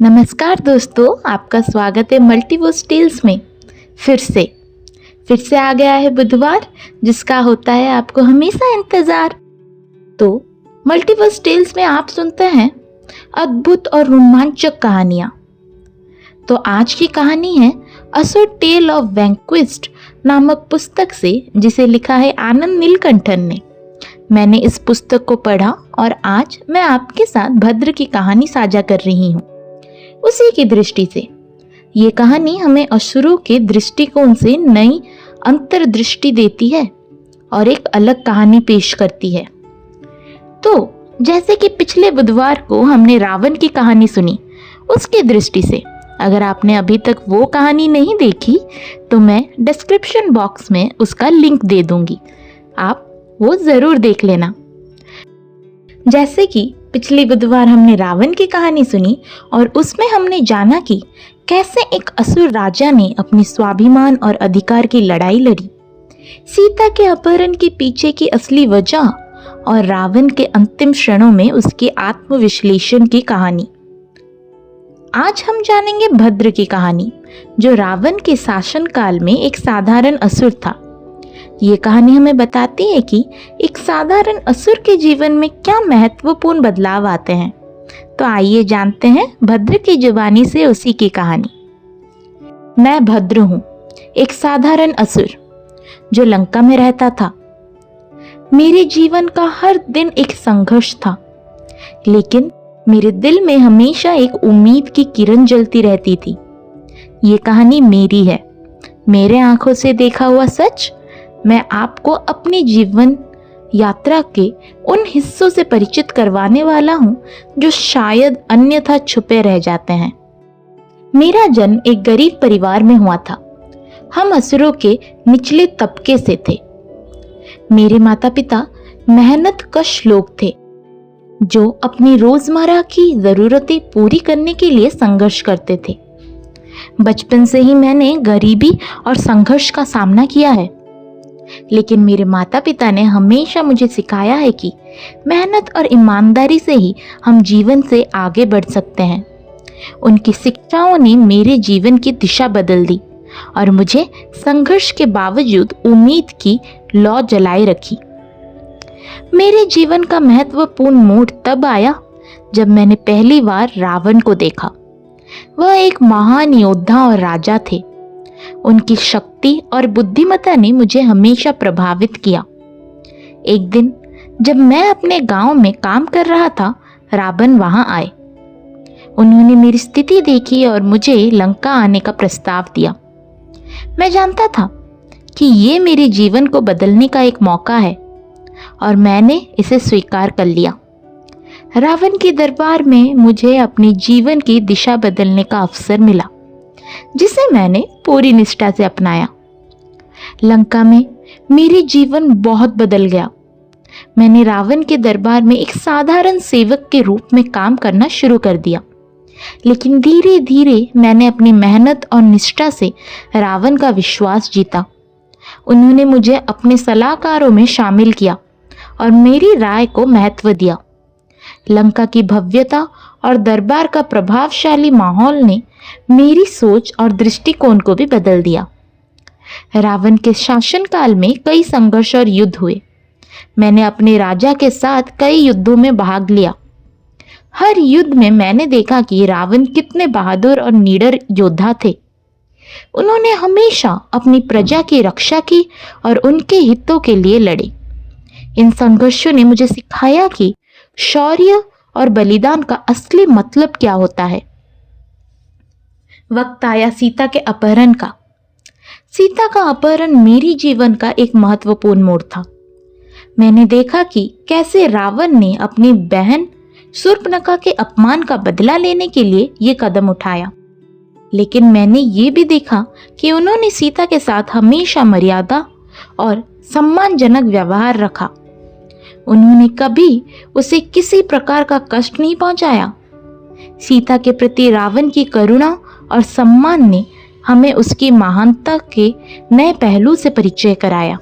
नमस्कार दोस्तों, आपका स्वागत है मल्टीवर्स टेल्स में। फिर से आ गया है बुधवार, जिसका होता है आपको हमेशा इंतजार। तो मल्टीवर्स टेल्स में आप सुनते हैं अद्भुत और रोमांचक कहानियां। तो आज की कहानी है असुर टेल ऑफ वैंक्विस्ट नामक पुस्तक से, जिसे लिखा है आनंद नीलकंठन ने। मैंने इस पुस्तक को पढ़ा और आज मैं आपके साथ भद्र की कहानी साझा कर रही हूँ, उसी की दृष्टि से। ये कहानी हमें असुरों के दृष्टिकोण से नई अंतर्दृष्टि देती है और एक अलग कहानी पेश करती है। तो जैसे कि पिछले बुधवार को हमने रावण की कहानी सुनी, उसकी दृष्टि से। अगर आपने अभी तक वो कहानी नहीं देखी तो मैं डिस्क्रिप्शन बॉक्स में उसका लिंक दे दूंगी, आप वो जरूर देख लेना। जैसे कि पिछले बुधवार हमने रावण की कहानी सुनी और उसमें हमने जाना कि कैसे एक असुर राजा ने अपनी स्वाभिमान और अधिकार की लड़ाई लड़ी, सीता के अपहरण के पीछे की असली वजह और रावण के अंतिम क्षणों में उसके आत्मविश्लेषण की कहानी। आज हम जानेंगे भद्र की कहानी, जो रावण के शासनकाल में एक साधारण असुर था। ये कहानी हमें बताती है कि एक साधारण असुर के जीवन में क्या महत्वपूर्ण बदलाव आते हैं। तो आइए जानते हैं भद्र की जुबानी से उसी की कहानी। मैं भद्र हूँ, एक साधारण असुर जो लंका में रहता था। मेरे जीवन का हर दिन एक संघर्ष था, लेकिन मेरे दिल में हमेशा एक उम्मीद की किरण जलती रहती थी। ये कहानी मेरी है, मेरे आंखों से देखा हुआ सच। मैं आपको अपनी जीवन यात्रा के उन हिस्सों से परिचित करवाने वाला हूं जो शायद अन्यथा छुपे रह जाते हैं। मेरा जन्म एक गरीब परिवार में हुआ था। हम असुरों के निचले तबके से थे। मेरे माता पिता मेहनत कश लोग थे, जो अपनी रोजमर्रा की जरूरतें पूरी करने के लिए संघर्ष करते थे। बचपन से ही मैंने गरीबी और संघर्ष का सामना किया है, लेकिन मेरे माता पिता ने हमेशा मुझे सिखाया है कि मेहनत और ईमानदारी से ही हम जीवन से आगे बढ़ सकते हैं। उनकी शिक्षाओं ने मेरे जीवन की दिशा बदल दी और मुझे संघर्ष के बावजूद उम्मीद की लौ जलाए रखी। मेरे जीवन का महत्वपूर्ण मोड़ तब आया जब मैंने पहली बार रावण को देखा। वह एक महान योद्धा और राजा थे। उनकी शक्ति और बुद्धिमत्ता ने मुझे हमेशा प्रभावित किया। एक दिन जब मैं अपने गांव में काम कर रहा था, रावण वहां आए। उन्होंने मेरी स्थिति देखी और मुझे लंका आने का प्रस्ताव दिया। मैं जानता था कि ये मेरे जीवन को बदलने का एक मौका है और मैंने इसे स्वीकार कर लिया। रावण के दरबार में मुझे अपने जीवन की दिशा बदलने का अवसर मिला, जिसे मैंने पूरी निष्ठा से अपनाया। लंका में मेरे जीवन बहुत बदल गया। मैंने रावण के दरबार में एक साधारण सेवक के रूप में काम करना शुरू कर दिया, लेकिन धीरे धीरे मैंने अपनी मेहनत और निष्ठा से रावण का विश्वास जीता। उन्होंने मुझे अपने सलाहकारों में शामिल किया और मेरी राय को महत्व दिया। लंका की भव्यता और दरबार का प्रभावशाली माहौल ने मेरी सोच और दृष्टिकोण को भी बदल दिया। रावण के शासनकाल में कई संघर्ष और युद्ध हुए। मैंने अपने राजा के साथ कई युद्धों में भाग लिया। हर युद्ध में मैंने देखा कि रावण कितने बहादुर और निडर योद्धा थे। उन्होंने हमेशा अपनी प्रजा की रक्षा की और उनके हितों के लिए लड़े। इन संघर्षों ने मुझे सिखाया कि शौर्य और बलिदान का असली मतलब क्या होता है। वक्त आया सीता के अपहरण का। सीता का अपहरण मेरी जीवन का एक महत्वपूर्ण मोड़ था। मैंने देखा कि कैसे रावण ने अपनी बहन शूर्पणखा के अपमान का बदला लेने के लिए ये कदम उठाया, लेकिन मैंने ये भी देखा कि उन्होंने सीता के साथ हमेशा मर्यादा और सम्मानजनक व्यवहार रखा। उन्होंने कभी उसे किसी प्रकार का कष्ट नहीं पहुंचाया। सीता के प्रति रावण की करुणा और सम्मान ने हमें उसकी महानता के नए पहलू से परिचय कराया।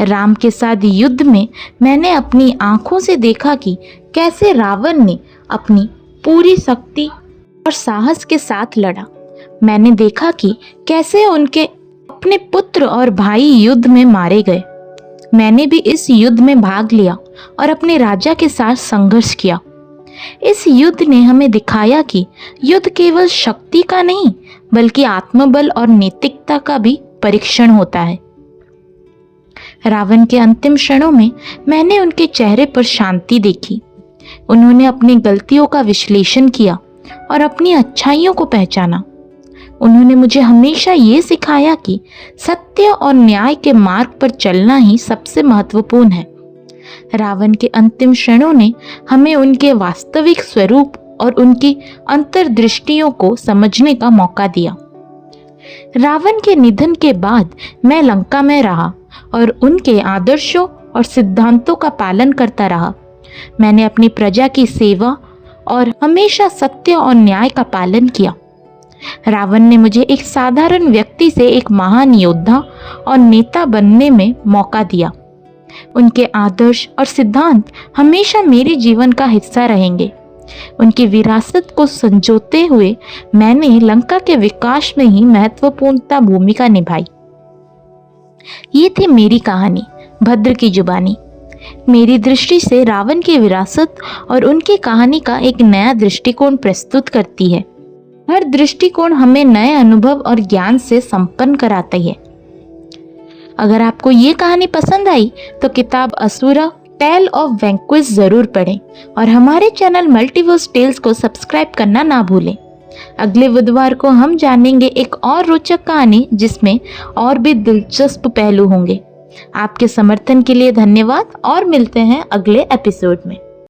राम के साथ युद्ध में मैंने अपनी आंखों से देखा कि कैसे रावण ने अपनी पूरी शक्ति और साहस के साथ लड़ा। मैंने देखा कि कैसे उनके अपने पुत्र और भाई युद्ध में मारे गए। मैंने भी इस युद्ध में भाग लिया और अपने राजा के साथ संघर्ष किया। इस युद्ध ने हमें दिखाया कि युद्ध केवल शक्ति का नहीं बल्कि आत्मबल और नैतिकता का भी परीक्षण होता है। रावण के अंतिम क्षणों में मैंने उनके चेहरे पर शांति देखी। उन्होंने अपनी गलतियों का विश्लेषण किया और अपनी अच्छाइयों को पहचाना। उन्होंने मुझे हमेशा ये सिखाया कि सत्य और न्याय के मार्ग पर चलना ही सबसे महत्वपूर्ण है। रावण के अंतिम क्षणों ने हमें उनके वास्तविक स्वरूप और उनकी अंतर्दृष्टियों को समझने का मौका दिया। रावण के निधन के बाद मैं लंका में रहा और उनके आदर्शों और सिद्धांतों का पालन करता रहा। मैंने अपनी प्रजा की सेवा और हमेशा सत्य और न्याय का पालन किया। रावण ने मुझे एक साधारण व्यक्ति से एक महान योद्धा और नेता बनने में मौका दिया। उनके आदर्श और सिद्धांत हमेशा मेरे जीवन का हिस्सा रहेंगे। उनकी विरासत को संजोते हुए मैंने लंका के विकास में ही महत्वपूर्ण भूमिका निभाई। ये थी मेरी कहानी, भद्र की जुबानी। मेरी दृष्टि से रावण की विरासत और उनकी कहानी का एक नया दृष्टिकोण प्रस्तुत करती है। हर दृष्टिकोण हमें नए अनुभव और ज्ञान से संपन्न कराती है। अगर आपको ये कहानी पसंद आई तो किताब असुरा टेल ऑफ वैंक्विश जरूर पढ़ें और हमारे चैनल मल्टीवर्स टेल्स को सब्सक्राइब करना ना भूलें। अगले बुधवार को हम जानेंगे एक और रोचक कहानी जिसमें और भी दिलचस्प पहलू होंगे। आपके समर्थन के लिए धन्यवाद और मिलते हैं अगले एपिसोड में।